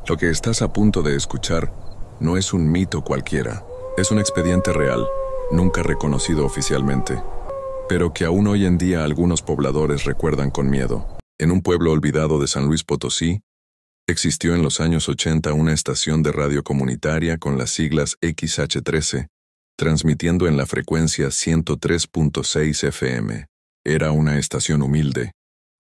Lo que estás a punto de escuchar no es un mito cualquiera, es un expediente real, nunca reconocido oficialmente, pero que aún hoy en día algunos pobladores recuerdan con miedo. En un pueblo olvidado de San Luis Potosí, existió en los años 80 una estación de radio comunitaria con las siglas XH13, transmitiendo en la frecuencia 103.6 FM. Era una estación humilde.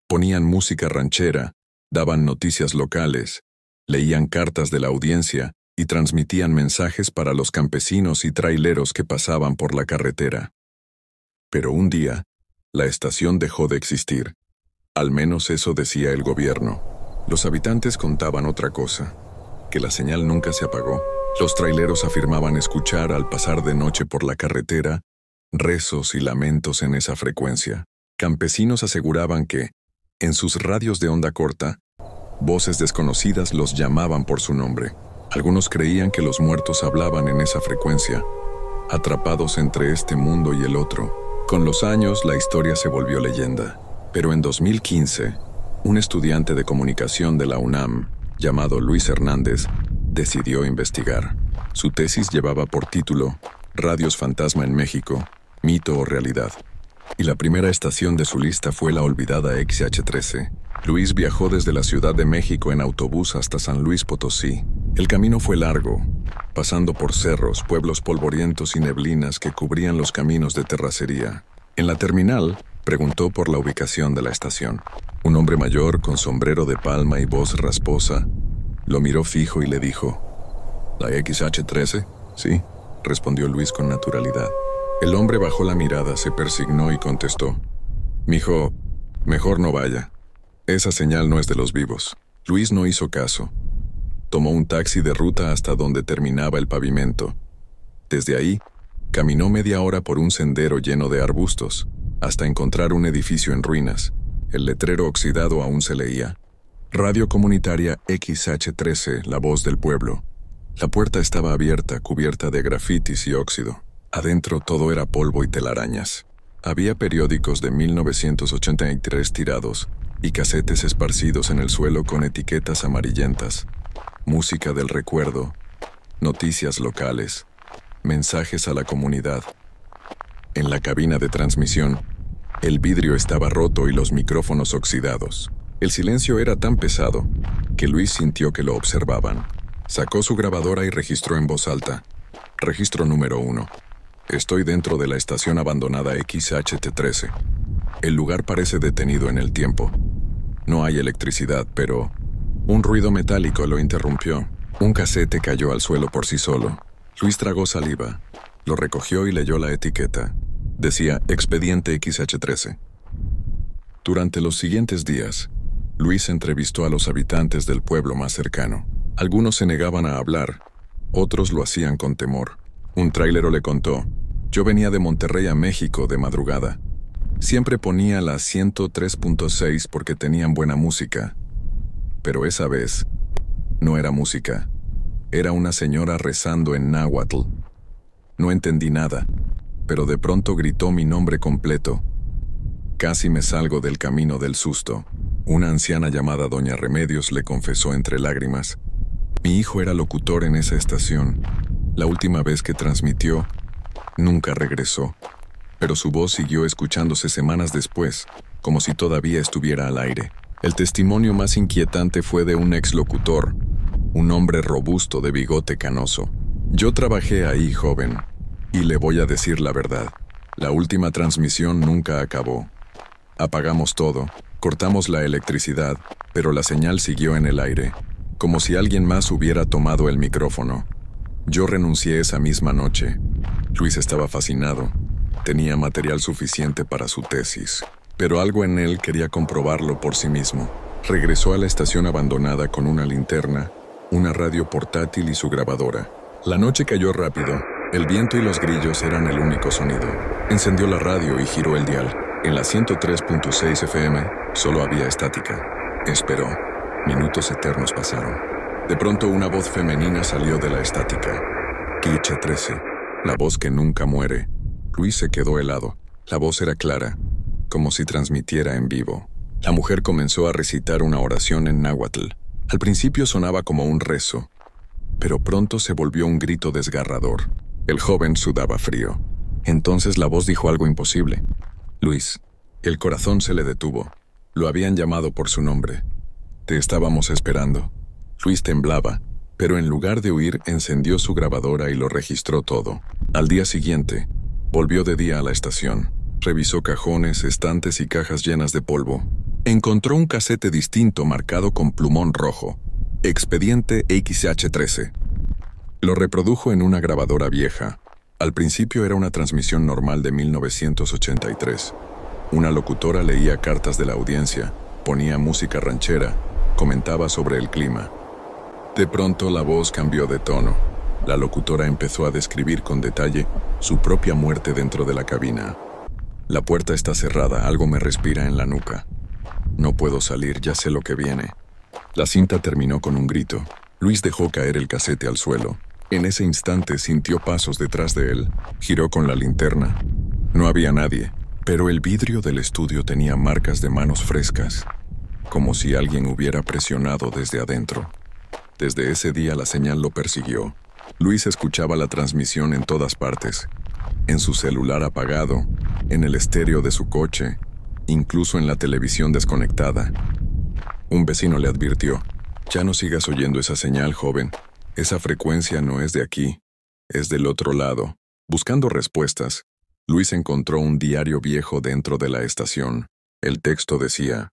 Ponían música ranchera, daban noticias locales, leían cartas de la audiencia y transmitían mensajes para los campesinos y traileros que pasaban por la carretera. Pero un día, la estación dejó de existir. Al menos eso decía el gobierno. Los habitantes contaban otra cosa, que la señal nunca se apagó. Los traileros afirmaban escuchar al pasar de noche por la carretera rezos y lamentos en esa frecuencia. Campesinos aseguraban que, en sus radios de onda corta, voces desconocidas los llamaban por su nombre. Algunos creían que los muertos hablaban en esa frecuencia, atrapados entre este mundo y el otro. Con los años, la historia se volvió leyenda. Pero en 2015, un estudiante de comunicación de la UNAM, llamado Luis Hernández, decidió investigar. Su tesis llevaba por título Radios Fantasma en México, mito o realidad. Y la primera estación de su lista fue la olvidada XH13. Luis viajó desde la Ciudad de México en autobús hasta San Luis Potosí. El camino fue largo, pasando por cerros, pueblos polvorientos y neblinas que cubrían los caminos de terracería. En la terminal, preguntó por la ubicación de la estación. Un hombre mayor, con sombrero de palma y voz rasposa, lo miró fijo y le dijo: ¿La XH13? Sí, respondió Luis con naturalidad. El hombre bajó la mirada, se persignó y contestó: Mijo, mejor no vaya. Esa señal no es de los vivos. Luis no hizo caso. Tomó un taxi de ruta hasta donde terminaba el pavimento. Desde ahí, caminó media hora por un sendero lleno de arbustos, hasta encontrar un edificio en ruinas. El letrero oxidado aún se leía: Radio Comunitaria XH13, la voz del pueblo. La puerta estaba abierta, cubierta de grafitis y óxido. Adentro todo era polvo y telarañas. Había periódicos de 1983 tirados y casetes esparcidos en el suelo con etiquetas amarillentas. Música del recuerdo, noticias locales, mensajes a la comunidad. En la cabina de transmisión, el vidrio estaba roto y los micrófonos oxidados. El silencio era tan pesado que Luis sintió que lo observaban. Sacó su grabadora y registró en voz alta. Registro número 1. Estoy dentro de la estación abandonada XH13. El lugar parece detenido en el tiempo. No hay electricidad, pero un ruido metálico lo interrumpió. Un casete cayó al suelo por sí solo. Luis tragó saliva, lo recogió y leyó la etiqueta. Decía Expediente XH13. Durante los siguientes días, Luis entrevistó a los habitantes del pueblo más cercano. Algunos se negaban a hablar, otros lo hacían con temor. Un trailero le contó: Yo venía de Monterrey a México de madrugada. Siempre ponía la 103.6 porque tenían buena música. Pero esa vez, no era música. Era una señora rezando en náhuatl. No entendí nada, pero de pronto gritó mi nombre completo. Casi me salgo del camino del susto. Una anciana llamada Doña Remedios le confesó entre lágrimas: Mi hijo era locutor en esa estación. La última vez que transmitió, nunca regresó, pero su voz siguió escuchándose semanas después, como si todavía estuviera al aire. El testimonio más inquietante fue de un exlocutor, un hombre robusto de bigote canoso. Yo trabajé ahí, joven, y le voy a decir la verdad. La última transmisión nunca acabó. Apagamos todo, cortamos la electricidad, pero la señal siguió en el aire, como si alguien más hubiera tomado el micrófono. Yo renuncié esa misma noche. Luis estaba fascinado. Tenía material suficiente para su tesis, pero algo en él quería comprobarlo por sí mismo. Regresó a la estación abandonada con una linterna, una radio portátil y su grabadora. La noche cayó rápido. El viento y los grillos eran el único sonido. Encendió la radio y giró el dial. En la 103.6 FM solo había estática. Esperó. Minutos eternos pasaron. De pronto una voz femenina salió de la estática. XH13, la voz que nunca muere. Luis se quedó helado. La voz era clara, como si transmitiera en vivo. La mujer comenzó a recitar una oración en náhuatl. Al principio sonaba como un rezo, pero pronto se volvió un grito desgarrador. El joven sudaba frío. Entonces la voz dijo algo imposible. Luis. El corazón se le detuvo. Lo habían llamado por su nombre. Te estábamos esperando. Luis temblaba, pero en lugar de huir encendió su grabadora y lo registró todo. Al día siguiente, volvió de día a la estación. Revisó cajones, estantes y cajas llenas de polvo. Encontró un casete distinto marcado con plumón rojo. Expediente XH13. Lo reprodujo en una grabadora vieja. Al principio era una transmisión normal de 1983. Una locutora leía cartas de la audiencia, ponía música ranchera, comentaba sobre el clima. De pronto la voz cambió de tono. La locutora empezó a describir con detalle su propia muerte dentro de la cabina. La puerta está cerrada, algo me respira en la nuca. No puedo salir, ya sé lo que viene. La cinta terminó con un grito. Luis dejó caer el casete al suelo. En ese instante sintió pasos detrás de él. Giró con la linterna. No había nadie, pero el vidrio del estudio tenía marcas de manos frescas, como si alguien hubiera presionado desde adentro. Desde ese día la señal lo persiguió. Luis escuchaba la transmisión en todas partes. En su celular apagado, en el estéreo de su coche, incluso en la televisión desconectada. Un vecino le advirtió: «Ya no sigas oyendo esa señal, joven. Esa frecuencia no es de aquí, es del otro lado». Buscando respuestas, Luis encontró un diario viejo dentro de la estación. El texto decía: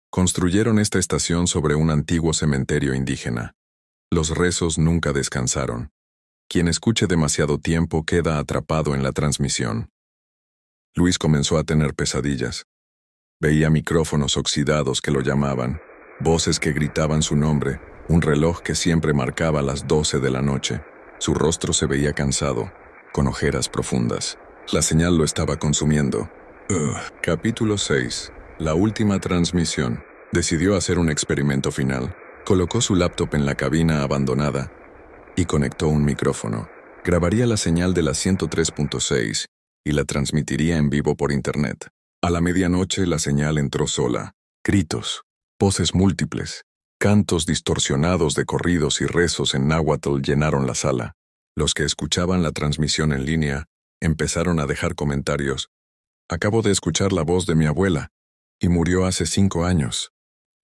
«Construyeron esta estación sobre un antiguo cementerio indígena. Los rezos nunca descansaron. Quien escuche demasiado tiempo queda atrapado en la transmisión». Luis comenzó a tener pesadillas. Veía micrófonos oxidados que lo llamaban, voces que gritaban su nombre, un reloj que siempre marcaba las 12 de la noche. Su rostro se veía cansado, con ojeras profundas. La señal lo estaba consumiendo. Capítulo 6. La última transmisión. Decidió hacer un experimento final. Colocó su laptop en la cabina abandonada y conectó un micrófono. Grabaría la señal de la 103.6 y la transmitiría en vivo por internet. A la medianoche la señal entró sola. Gritos, voces múltiples, cantos distorsionados de corridos y rezos en náhuatl llenaron la sala. Los que escuchaban la transmisión en línea empezaron a dejar comentarios. «Acabo de escuchar la voz de mi abuela, y murió hace 5 años.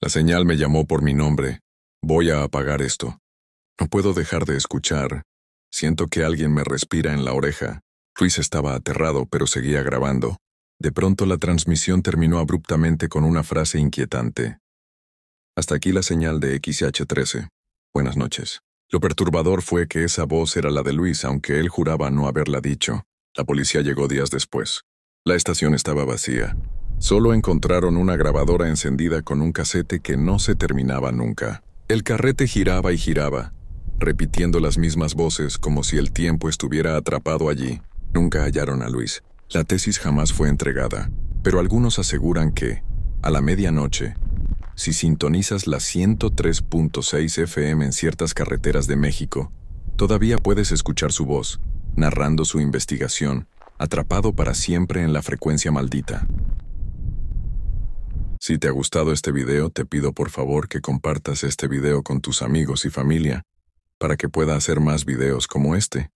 La señal me llamó por mi nombre. Voy a apagar esto. No puedo dejar de escuchar. Siento que alguien me respira en la oreja». Luis estaba aterrado, pero seguía grabando. De pronto la transmisión terminó abruptamente con una frase inquietante. «Hasta aquí la señal de XH13. Buenas noches». Lo perturbador fue que esa voz era la de Luis, aunque él juraba no haberla dicho. La policía llegó días después. La estación estaba vacía. Solo encontraron una grabadora encendida con un casete que no se terminaba nunca. El carrete giraba y giraba, repitiendo las mismas voces como si el tiempo estuviera atrapado allí. Nunca hallaron a Luis. La tesis jamás fue entregada, pero algunos aseguran que, a la medianoche, si sintonizas la 103.6 FM en ciertas carreteras de México, todavía puedes escuchar su voz, narrando su investigación, atrapado para siempre en la frecuencia maldita. Si te ha gustado este video, te pido por favor que compartas este video con tus amigos y familia, para que pueda hacer más videos como este.